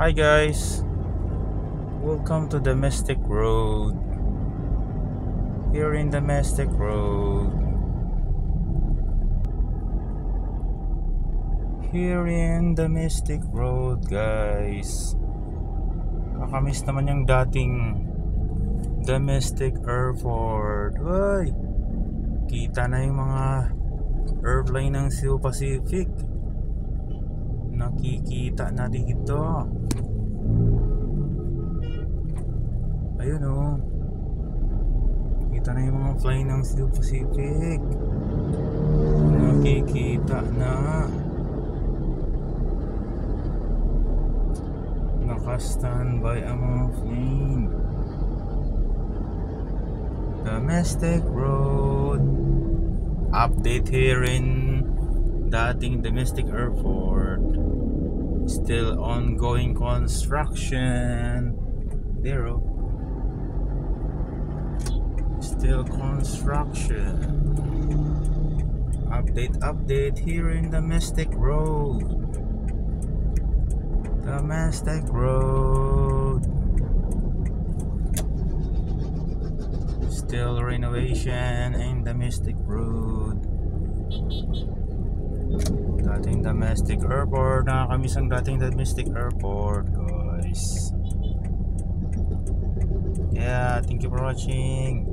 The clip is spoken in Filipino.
Hi guys, welcome to Domestic Road. Here in Domestic Road. Here in Domestic Road guys. Kakamiss naman yung dating Domestic Airport. Uy, kita na yung mga airplane ng Cebu Pacific. Nakikita na dito. Ayun o. Kita na yung mga flying ng Cebu Pacific. Nakikita na. Naka-standby ang mga plane. Domestic Road. Update here in dating Domestic Airport. Still ongoing construction. There oh. Still construction. Update here in Domestic Road. Domestic Road. Still renovation in Domestic Road. Dating Domestic Airport. Nakakamiss ang dating Domestic Airport guys. Yeah, thank you for watching.